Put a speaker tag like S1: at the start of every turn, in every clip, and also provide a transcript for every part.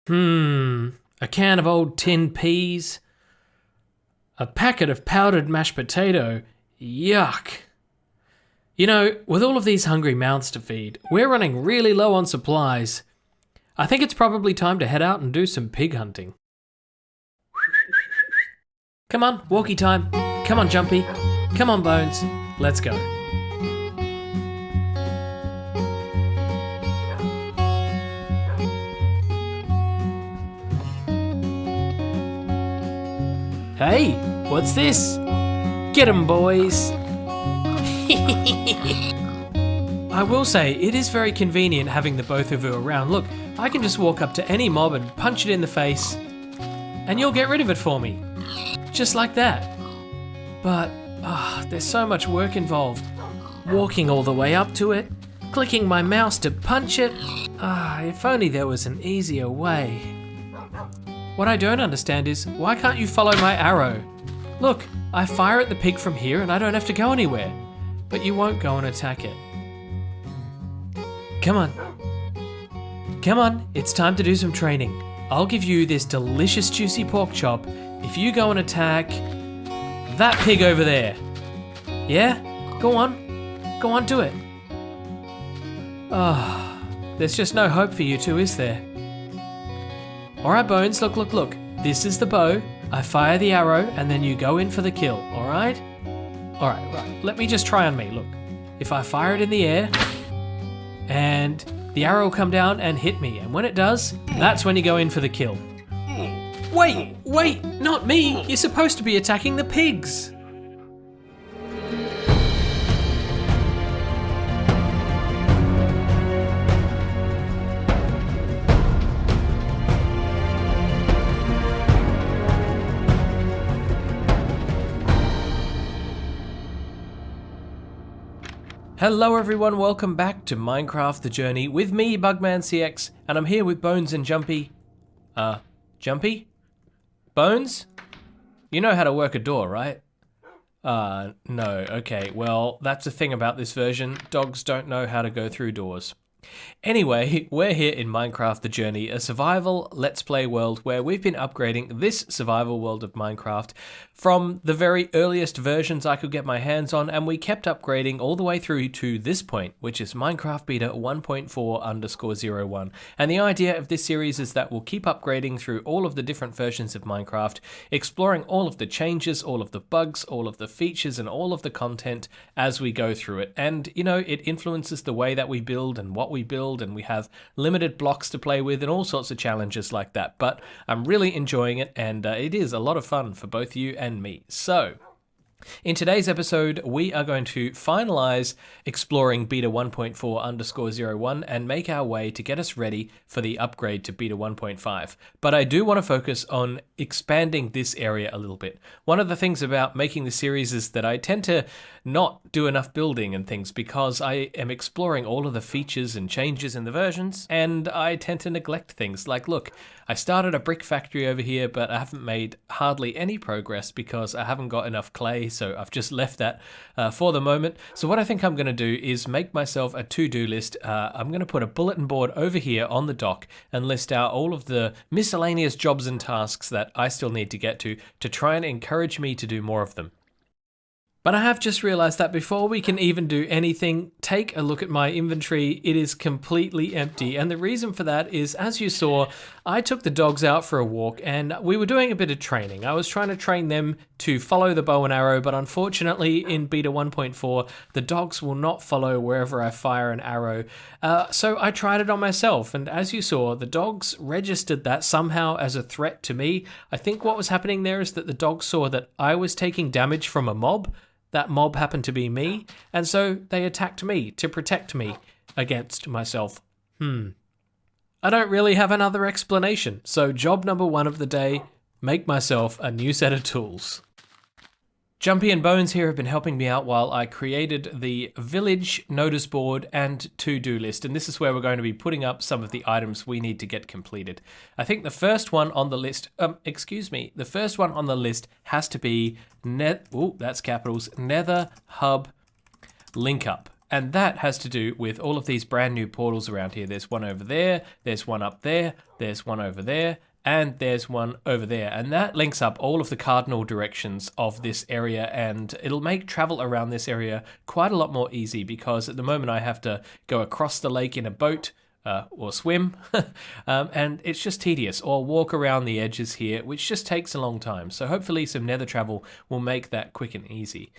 S1: A can of old tin peas. A packet of powdered mashed potato. Yuck. You know, with all of these hungry mouths to feed, we're running really low on supplies. I think it's probably time to head out and do some pig hunting. Come on, walkie time. Come on, Jumpy. Come on, Bones. Let's go. Hey, what's this? Get 'em, boys. I will say, it is very convenient having the both of you around. Look, I can just walk up to any mob and punch it in the face, and you'll get rid of it for me. Just like that. But, there's so much work involved. Walking all the way up to it, clicking my mouse to punch it. If only there was an easier way. What I don't understand is, why can't you follow my arrow? Look, I fire at the pig from here and I don't have to go anywhere. But you won't go and attack it. Come on. Come on, it's time to do some training. I'll give you this delicious juicy pork chop if you go and attack that pig over there. Yeah? Go on, do it. There's just no hope for you two, is there? Alright, Bones, look. This is the bow. I fire the arrow and then you go in for the kill, alright? Alright, right. Let me just try on me, look. If I fire it in the air and the arrow will come down and hit me, and when it does, that's when you go in for the kill. Wait, not me. You're supposed to be attacking the pigs. Hello everyone, welcome back to Minecraft The Journey with me, bugmancx, and I'm here with Bones and Jumpy. Jumpy? Bones? You know how to work a door, right? No, okay, well, that's the thing about this version, dogs don't know how to go through doors. Anyway, we're here in Minecraft The Journey, a survival Let's Play world where we've been upgrading this survival world of Minecraft from the very earliest versions I could get my hands on, and we kept upgrading all the way through to this point, which is Minecraft Beta 1.4_01. And the idea of this series is that we'll keep upgrading through all of the different versions of Minecraft, exploring all of the changes, all of the bugs, all of the features, and all of the content as we go through it. And, you know, it influences the way that we build and what we build, and we have limited blocks to play with and all sorts of challenges like that. But I'm really enjoying it, and it is a lot of fun for both you and me. So in today's episode, we are going to finalize exploring Beta 1.4_01 and make our way to get us ready for the upgrade to Beta 1.5. But I do want to focus on expanding this area a little bit. One of the things about making the series is that I tend to not do enough building and things because I am exploring all of the features and changes in the versions, and I tend to neglect things. Like, look, I started a brick factory over here, but I haven't made hardly any progress because I haven't got enough clay, so I've just left that for the moment. So what I think I'm going to do is make myself a to-do list. I'm going to put a bulletin board over here on the dock and list out all of the miscellaneous jobs and tasks that I still need to get to try and encourage me to do more of them. But I have just realized that before we can even do anything, take a look at my inventory. It is completely empty. And the reason for that is, as you saw, I took the dogs out for a walk and we were doing a bit of training. I was trying to train them to follow the bow and arrow, but unfortunately in Beta 1.4, the dogs will not follow wherever I fire an arrow. So I tried it on myself. And as you saw, the dogs registered that somehow as a threat to me. I think what was happening there is that the dogs saw that I was taking damage from a mob. That mob happened to be me, and so they attacked me to protect me against myself. I don't really have another explanation, so job number 1 of the day, make myself a new set of tools. Jumpy and Bones here have been helping me out while I created the village notice board and to-do list, and this is where we're going to be putting up some of the items we need to get completed. I think the first one on the list, the first one on the list has to be that's capitals, Nether Hub Link Up. And that has to do with all of these brand new portals around here. There's one over there, there's one up there, there's one over there, and there's one over there. And that links up all of the cardinal directions of this area, and it'll make travel around this area quite a lot more easy, because at the moment I have to go across the lake in a boat, or swim, and it's just tedious, or walk around the edges here, which just takes a long time. So hopefully some nether travel will make that quick and easy.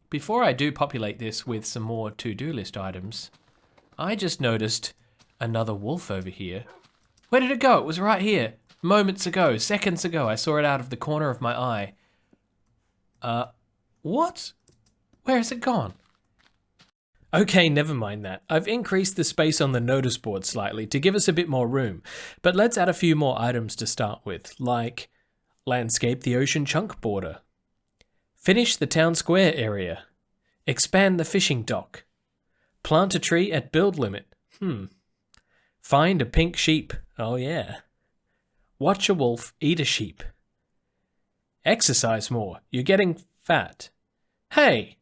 S1: Before I do populate this with some more to-do list items, I just noticed another wolf over here. Where did it go? It was right here. Moments ago, seconds ago, I saw it out of the corner of my eye. What? Where has it gone? Okay, never mind that. I've increased the space on the notice board slightly to give us a bit more room, but let's add a few more items to start with, like landscape the ocean chunk border, finish the town square area, expand the fishing dock, plant a tree at build limit, find a pink sheep, oh yeah, watch a wolf eat a sheep, exercise more, you're getting fat, hey!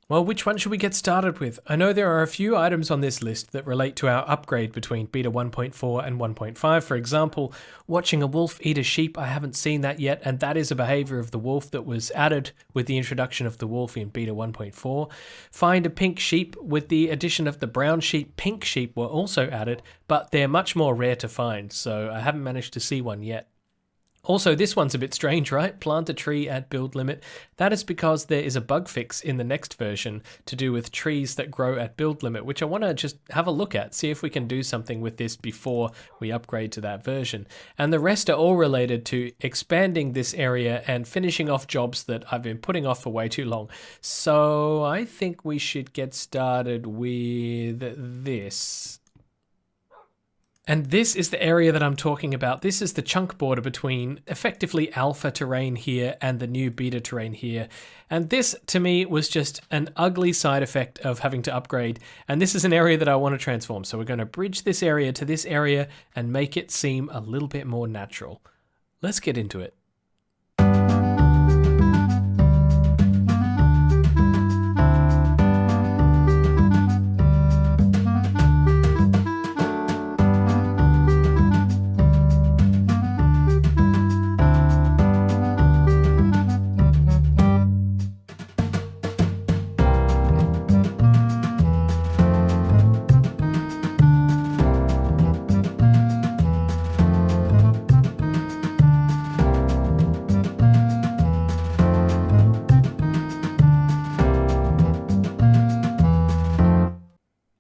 S1: Well, which one should we get started with? I know there are a few items on this list that relate to our upgrade between beta 1.4 and 1.5. For example, watching a wolf eat a sheep, I haven't seen that yet, and that is a behavior of the wolf that was added with the introduction of the wolf in beta 1.4. Find a pink sheep, with the addition of the brown sheep, pink sheep were also added, but they're much more rare to find, so I haven't managed to see one yet. Also, this one's a bit strange, right? Plant a tree at build limit. That is because there is a bug fix in the next version to do with trees that grow at build limit, which I want to just have a look at, see if we can do something with this before we upgrade to that version. And the rest are all related to expanding this area and finishing off jobs that I've been putting off for way too long. So I think we should get started with this. And this is the area that I'm talking about. This is the chunk border between effectively alpha terrain here and the new beta terrain here. And this, to me, was just an ugly side effect of having to upgrade. And this is an area that I want to transform. So we're going to bridge this area to this area and make it seem a little bit more natural. Let's get into it.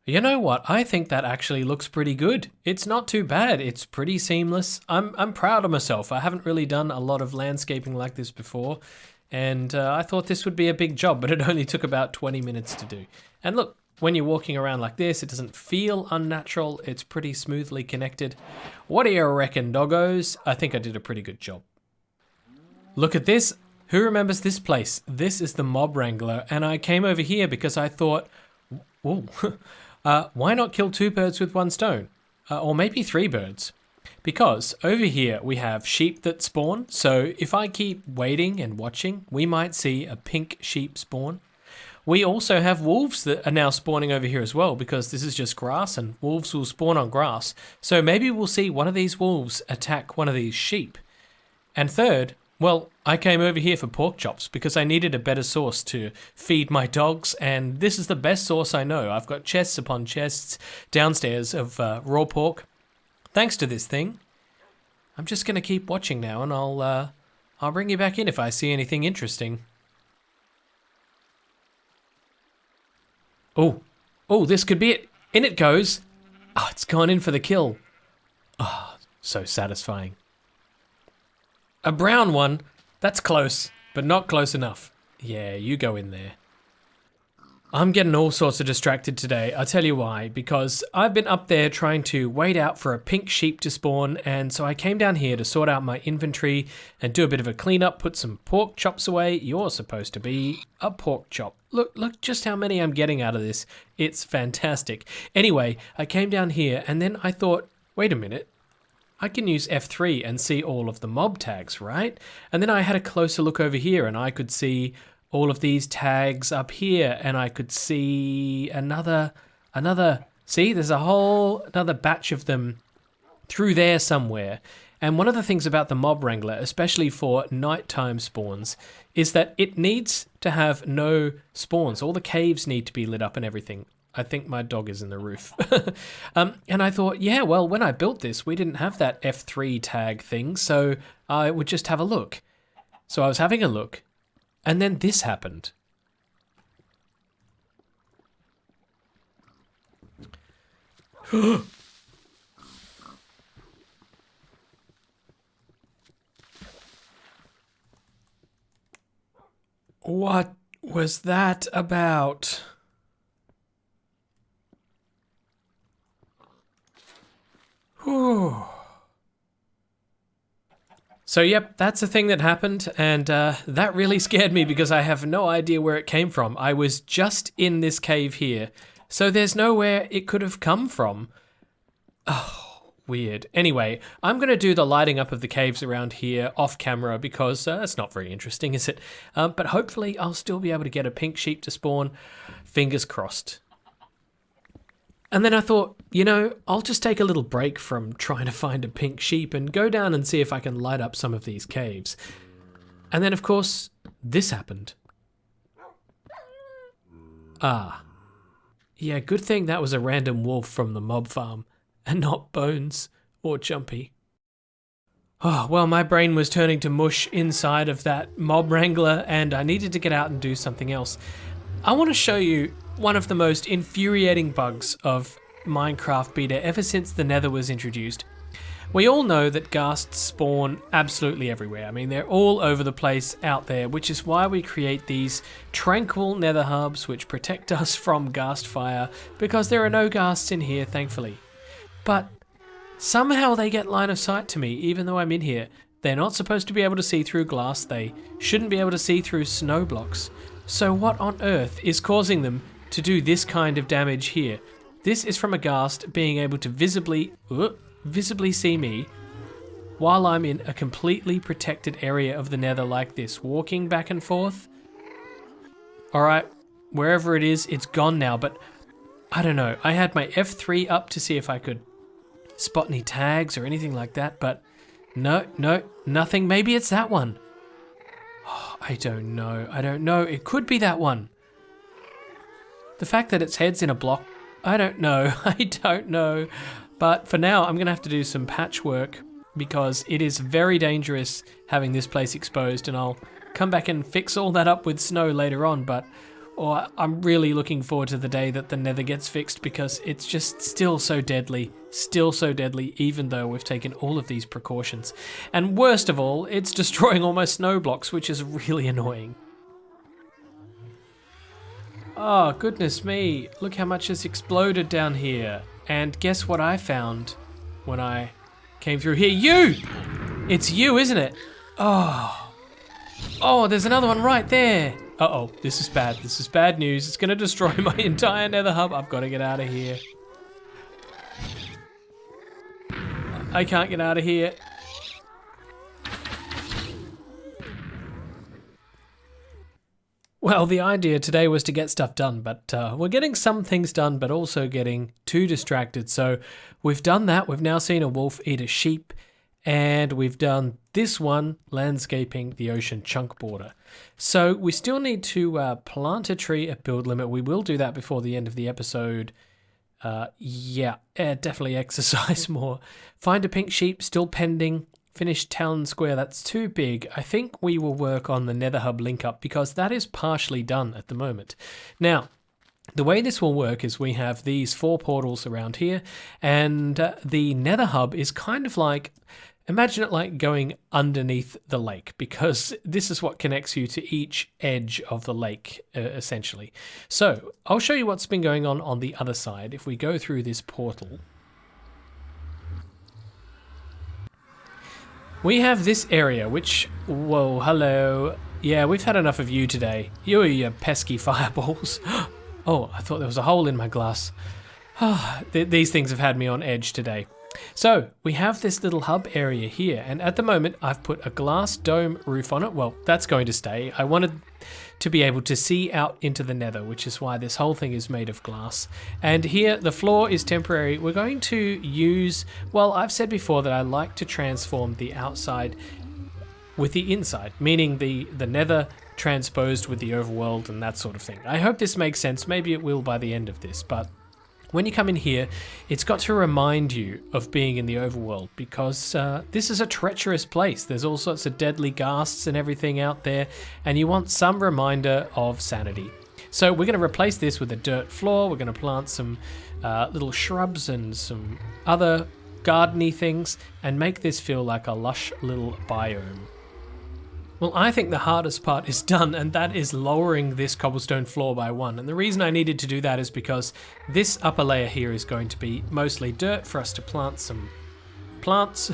S1: You know what? I think that actually looks pretty good. It's not too bad. It's pretty seamless. I'm proud of myself. I haven't really done a lot of landscaping like this before, and I thought this would be a big job, but it only took about 20 minutes to do. And look, when you're walking around like this, it doesn't feel unnatural. It's pretty smoothly connected. What do you reckon, doggos? I think I did a pretty good job. Look at this. Who remembers this place? This is the Mob Wrangler, and I came over here because I thought, ooh, why not kill two birds with one stone? Or maybe three birds. Because over here we have sheep that spawn, so if I keep waiting and watching, we might see a pink sheep spawn. We also have wolves that are now spawning over here as well, because this is just grass and wolves will spawn on grass. So maybe we'll see one of these wolves attack one of these sheep. And third, well, I came over here for pork chops because I needed a better source to feed my dogs, and this is the best source I know. I've got chests upon chests downstairs of raw pork. Thanks to this thing. I'm just going to keep watching now, and I'll bring you back in if I see anything interesting. Oh, this could be it. In it goes. Oh, it's gone in for the kill. Oh, so satisfying. A brown one, that's close, but not close enough. Yeah, you go in there. I'm getting all sorts of distracted today. I'll tell you why, because I've been up there trying to wait out for a pink sheep to spawn, and so I came down here to sort out my inventory and do a bit of a cleanup, put some pork chops away. You're supposed to be a pork chop. Look just how many I'm getting out of this. It's fantastic. Anyway, I came down here and then I thought, wait a minute. I can use F3 and see all of the mob tags, right? And then I had a closer look over here and I could see all of these tags up here, and I could see another, see, there's another batch of them through there somewhere. And one of the things about the mob wrangler, especially for nighttime spawns, is that it needs to have no spawns. All the caves need to be lit up and everything. I think my dog is in the roof. And I thought, yeah, well, when I built this, we didn't have that F3 tag thing, so I would just have a look. So I was having a look, and then this happened. What was that about? Whew. So yep, that's a thing that happened, and that really scared me because I have no idea where it came from. I was just in this cave here, so there's nowhere it could have come from. Oh, weird. Anyway, I'm going to do the lighting up of the caves around here off camera because it's not very interesting, is it? But hopefully I'll still be able to get a pink sheep to spawn. Fingers crossed. And then I thought, you know, I'll just take a little break from trying to find a pink sheep and go down and see if I can light up some of these caves. And then, of course, this happened. Ah. Yeah, good thing that was a random wolf from the mob farm and not Bones or Jumpy. Oh, well, my brain was turning to mush inside of that mob wrangler and I needed to get out and do something else. I want to show you one of the most infuriating bugs of Minecraft beta ever since the Nether was introduced. We all know that ghasts spawn absolutely everywhere. I mean, they're all over the place out there, which is why we create these tranquil Nether hubs which protect us from ghast fire, because there are no ghasts in here, thankfully. But somehow they get line of sight to me, even though I'm in here. They're not supposed to be able to see through glass. They shouldn't be able to see through snow blocks. So what on earth is causing them to do this kind of damage here? This is from a ghast being able to visibly see me while I'm in a completely protected area of the Nether like this, walking back and forth. Alright, wherever it is, it's gone now, but I don't know. I had my F3 up to see if I could spot any tags or anything like that, but no, nothing. Maybe it's that one. Oh, I don't know. It could be that one. The fact that its head's in a block, I don't know. But for now, I'm going to have to do some patchwork because it is very dangerous having this place exposed, and I'll come back and fix all that up with snow later on, but I'm really looking forward to the day that the Nether gets fixed because it's just still so deadly, even though we've taken all of these precautions. And worst of all, it's destroying all my snow blocks, which is really annoying. Oh, goodness me. Look how much has exploded down here. And guess what I found when I came through here? You! It's you, isn't it? Oh, there's another one right there. Uh-oh, this is bad. This is bad news. It's going to destroy my entire Nether hub. I've got to get out of here. I can't get out of here. Well, the idea today was to get stuff done, but we're getting some things done, but also getting too distracted. So we've done that. We've now seen a wolf eat a sheep, and we've done this one, landscaping the ocean chunk border. So we still need to plant a tree at build limit. We will do that before the end of the episode. Definitely exercise more. Find a pink sheep, still pending. Finish town square, that's too big. I think we will work on the Nether hub link up because that is partially done at the moment. Now, the way this will work is we have these 4 portals around here, and the Nether hub is kind of like, imagine it like going underneath the lake, because this is what connects you to each edge of the lake, essentially. So, I'll show you what's been going on the other side. If we go through this portal, we have this area, which, whoa, hello. Yeah, we've had enough of you today. You pesky fireballs. Oh, I thought there was a hole in my glass. These things have had me on edge today. So, we have this little hub area here, and at the moment I've put a glass dome roof on it. Well, that's going to stay. I wanted to be able to see out into the nether, which is why this whole thing is made of glass. And here the floor is temporary. We're going to use, well, I've said before that I like to transform the outside with the inside, meaning the nether transposed with the overworld and that sort of thing. I hope this makes sense. Maybe it will by the end of this, but when you come in here, it's got to remind you of being in the overworld, because this is a treacherous place. There's all sorts of deadly ghasts and everything out there, and you want some reminder of sanity. So we're going to replace this with a dirt floor. We're going to plant some little shrubs and some other gardeny things and make this feel like a lush little biome. Well, I think the hardest part is done, and that is lowering this cobblestone floor by 1. And the reason I needed to do that is because this upper layer here is going to be mostly dirt for us to plant some plants.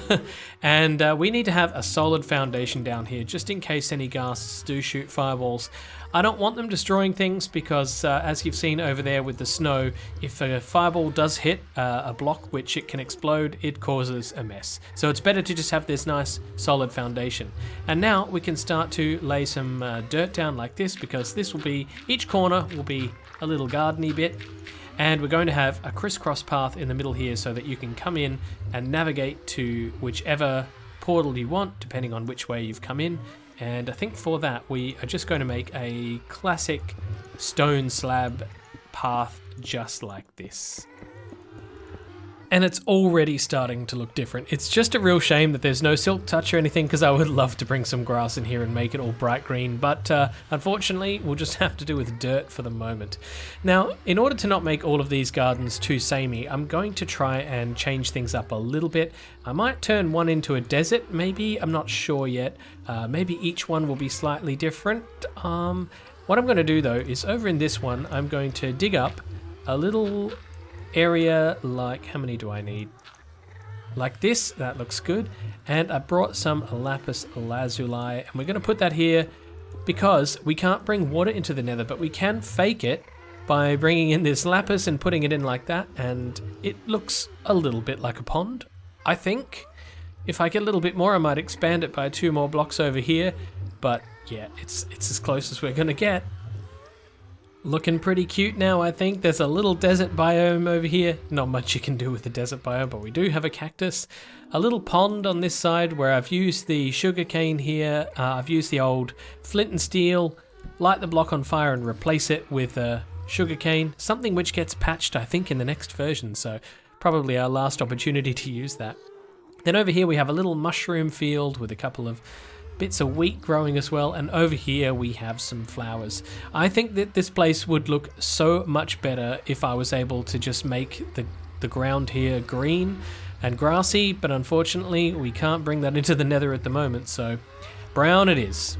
S1: And we need to have a solid foundation down here, just in case any ghasts do shoot fireballs. I don't want them destroying things because, as you've seen over there with the snow, if a fireball does hit a block which it can explode, it causes a mess. So it's better to just have this nice solid foundation. And now we can start to lay some dirt down like this, because this will be, each corner will be a little gardeny bit. And we're going to have a crisscross path in the middle here so that you can come in and navigate to whichever portal you want, depending on which way you've come in. And I think for that, we are just going to make a classic stone slab path just like this. And it's already starting to look different. It's just a real shame that there's no silk touch or anything, because I would love to bring some grass in here and make it all bright green. But unfortunately, we'll just have to do with dirt for the moment. Now, in order to not make all of these gardens too samey, I'm going to try and change things up a little bit. I might turn one into a desert, maybe. I'm not sure yet. Maybe each one will be slightly different. What I'm going to do, though, is over in this one, I'm going to dig up a little area, like, how many do I need? Like this, that looks good. And I brought some lapis lazuli, and we're going to put that here because we can't bring water into the nether, but we can fake it by bringing in this lapis and putting it in like that, and it looks a little bit like a pond, I think. If I get a little bit more, I might expand it by 2 more blocks over here, but yeah, it's as close as we're going to get. Looking pretty cute now, I think. There's a little desert biome over here. Not much you can do with the desert biome, but we do have a cactus. A little pond on this side where I've used the sugarcane here. I've used the old flint and steel, light the block on fire and replace it with sugarcane. Something which gets patched, I think, in the next version, so probably our last opportunity to use that. Then over here we have a little mushroom field with a couple of bits of wheat growing as well, and over here we have some flowers. I think that this place would look so much better if I was able to just make the ground here green and grassy, but unfortunately we can't bring that into the nether at the moment, so brown it is.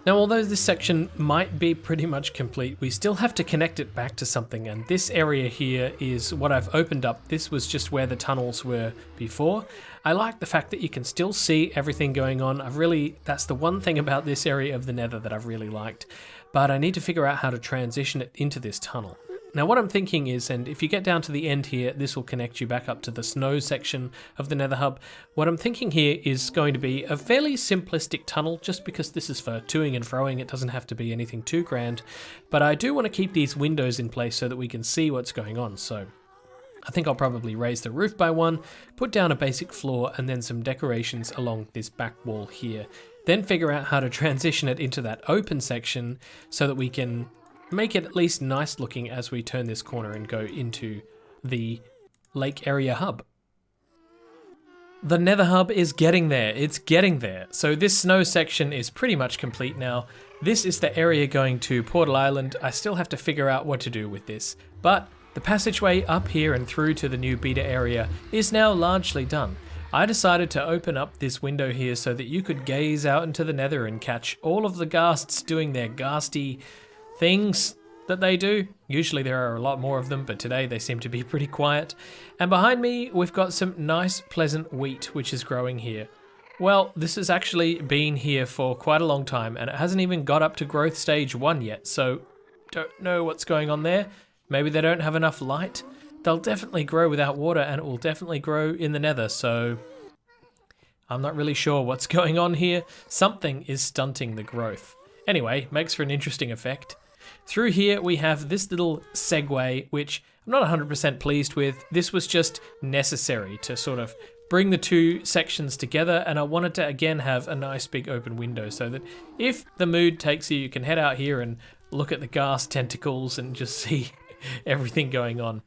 S1: Now, although this section might be pretty much complete, we still have to connect it back to something, and this area here is what I've opened up. This was just where the tunnels were before. I like the fact that you can still see everything going on. That's the one thing about this area of the nether that I've really liked, but I need to figure out how to transition it into this tunnel. Now what I'm thinking is, and if you get down to the end here, this will connect you back up to the snow section of the nether hub. What I'm thinking here is going to be a fairly simplistic tunnel, just because this is for toing and froing. It doesn't have to be anything too grand, but I do want to keep these windows in place so that we can see what's going on. So I think I'll probably raise the roof by 1, put down a basic floor, and then some decorations along this back wall here. Then figure out how to transition it into that open section so that we can make it at least nice looking as we turn this corner and go into the lake area hub. The nether hub is getting there. It's getting there. So this snow section is pretty much complete now. This is the area going to Portal Island. I still have to figure out what to do with this, but the passageway up here and through to the new beta area is now largely done. I decided to open up this window here so that you could gaze out into the nether and catch all of the ghasts doing their ghasty things that they do. Usually there are a lot more of them, but today they seem to be pretty quiet. And behind me, we've got some nice, pleasant wheat, which is growing here. Well, this has actually been here for quite a long time, and it hasn't even got up to growth stage 1 yet, so don't know what's going on there. Maybe they don't have enough light. They'll definitely grow without water, and it will definitely grow in the nether, so I'm not really sure what's going on here. Something is stunting the growth. Anyway, makes for an interesting effect. Through here we have this little segue, which I'm not 100% pleased with. This was just necessary to sort of bring the two sections together, and I wanted to again have a nice big open window so that if the mood takes you, you can head out here and look at the gas tentacles and just see everything going on.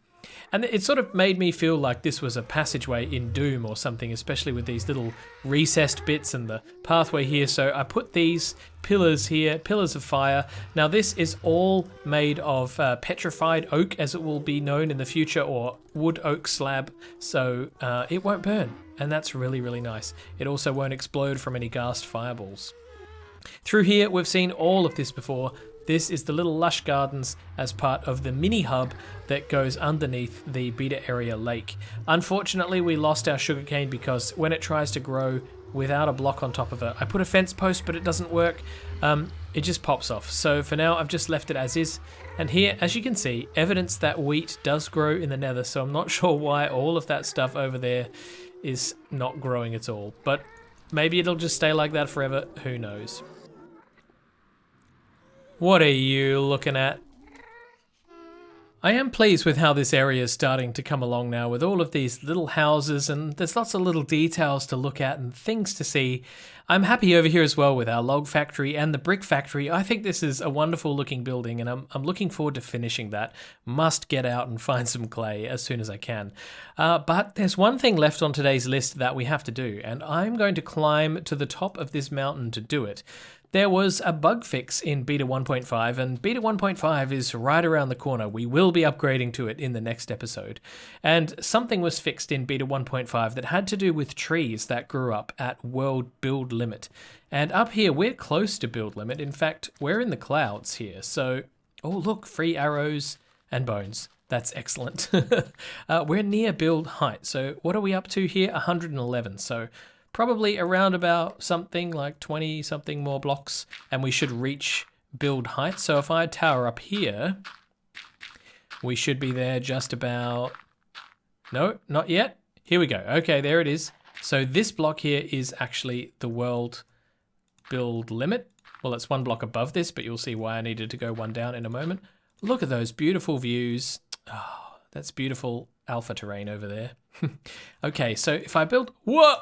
S1: And it sort of made me feel like this was a passageway in Doom or something, especially with these little recessed bits and the pathway here. So I put these pillars here, pillars of fire. Now this is all made of petrified oak, as it will be known in the future, or wood oak slab. So it won't burn, and that's really, really nice. It also won't explode from any ghast fireballs. Through here, we've seen all of this before. This is the little lush gardens as part of the mini hub that goes underneath the beta area lake. Unfortunately, we lost our sugarcane because when it tries to grow without a block on top of it, I put a fence post, but it doesn't work. It just pops off. So for now, I've just left it as is. And here, as you can see, evidence that wheat does grow in the nether. So I'm not sure why all of that stuff over there is not growing at all. But maybe it'll just stay like that forever. Who knows? What are you looking at? I am pleased with how this area is starting to come along now, with all of these little houses, and there's lots of little details to look at and things to see. I'm happy over here as well with our log factory and the brick factory. I think this is a wonderful looking building, and I'm looking forward to finishing that. Must get out and find some clay as soon as I can. But there's one thing left on today's list that we have to do, and I'm going to climb to the top of this mountain to do it. There was a bug fix in Beta 1.5, and Beta 1.5 is right around the corner. We will be upgrading to it in the next episode. And something was fixed in Beta 1.5 that had to do with trees that grew up at world build limit. And up here, we're close to build limit. In fact, we're in the clouds here. So, oh look, free arrows and bones. That's excellent. We're near build height. So what are we up to here? 111. So probably around about something like 20 something more blocks, and we should reach build height. So if I tower up here, we should be there just about... No, not yet. Here we go. Okay, there it is. So this block here is actually the world build limit. Well, it's one block above this, but you'll see why I needed to go one down in a moment. Look at those beautiful views. Oh, that's beautiful alpha terrain over there. Okay, so if I build... Whoa!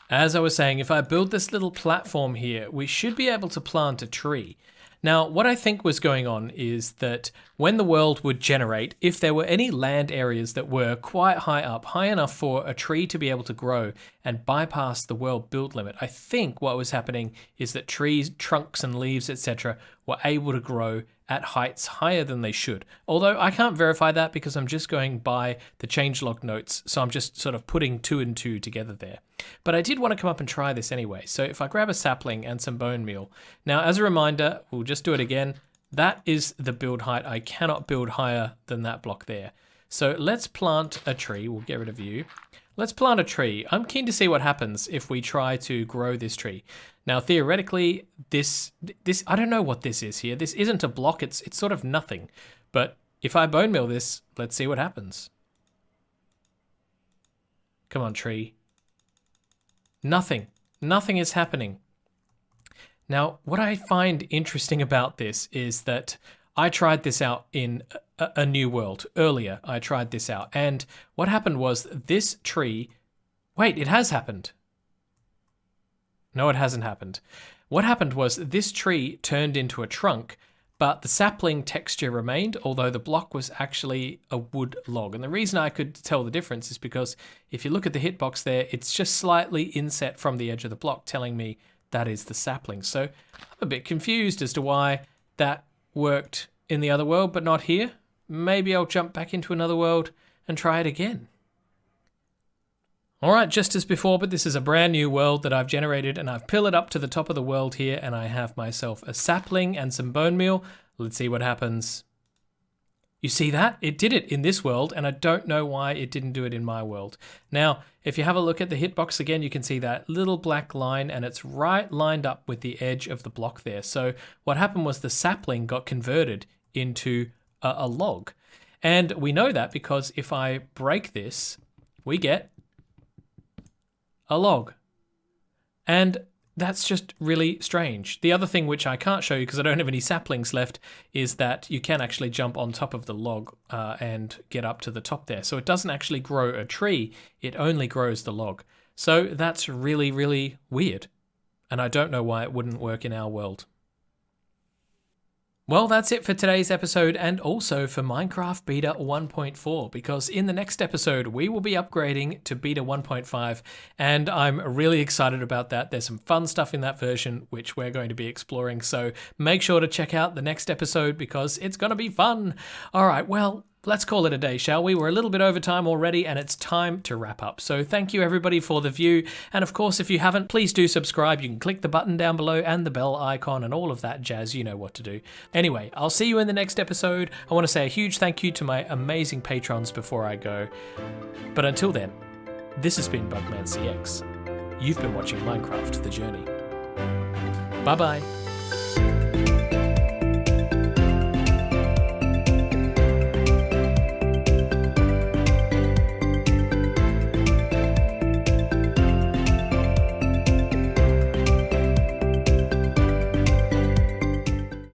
S1: As I was saying, if I build this little platform here, we should be able to plant a tree. Now, what I think was going on is that when the world would generate, if there were any land areas that were quite high up, high enough for a tree to be able to grow and bypass the world build limit, I think what was happening is that trees, trunks and leaves, etc. were able to grow at heights higher than they should. Although I can't verify that because I'm just going by the changelog notes, so I'm just sort of putting 2 and 2 together there. But I did want to come up and try this anyway. So if I grab a sapling and some bone meal. Now, as a reminder, we'll just do it again. That is the build height. I cannot build higher than that block there. So let's plant a tree. We'll get rid of you. Let's plant a tree. I'm keen to see what happens if we try to grow this tree. Now, theoretically, this I don't know what this is here. This isn't a block. It's sort of nothing. But if I bone meal this, let's see what happens. Come on, tree. Nothing. Nothing is happening. Now, what I find interesting about this is that I tried this out in a new world. Earlier, I tried this out. And what happened was this tree... Wait, it has happened. No, it hasn't happened. What happened was this tree turned into a trunk, but the sapling texture remained, although the block was actually a wood log. And the reason I could tell the difference is because if you look at the hitbox there, it's just slightly inset from the edge of the block, telling me that is the sapling. So I'm a bit confused as to why that worked in the other world, but not here. Maybe I'll jump back into another world and try it again. All right, just as before, but this is a brand new world that I've generated, and I've pillared up to the top of the world here, and I have myself a sapling and some bone meal. Let's see what happens. You see that? It did it in this world, and I don't know why it didn't do it in my world. Now, if you have a look at the hitbox again, you can see that little black line, and it's right lined up with the edge of the block there. So what happened was the sapling got converted into a log. And we know that because if I break this, we get a log. And That's just really strange. The other thing which I can't show you because I don't have any saplings left is that you can actually jump on top of the log and get up to the top there. So it doesn't actually grow a tree, it only grows the log. So that's really, really weird. And I don't know why it wouldn't work in our world. Well, that's it for today's episode and also for Minecraft Beta 1.4, because in the next episode we will be upgrading to Beta 1.5 and I'm really excited about that. There's some fun stuff in that version which we're going to be exploring, so make sure to check out the next episode because it's going to be fun. All right, well, let's call it a day, shall we? We're a little bit over time already and it's time to wrap up. So thank you everybody for the view. And of course, if you haven't, please do subscribe. You can click the button down below and the bell icon and all of that jazz. You know what to do. Anyway, I'll see you in the next episode. I want to say a huge thank you to my amazing patrons before I go. But until then, this has been bugmancx. You've been watching Minecraft The Journey. Bye-bye.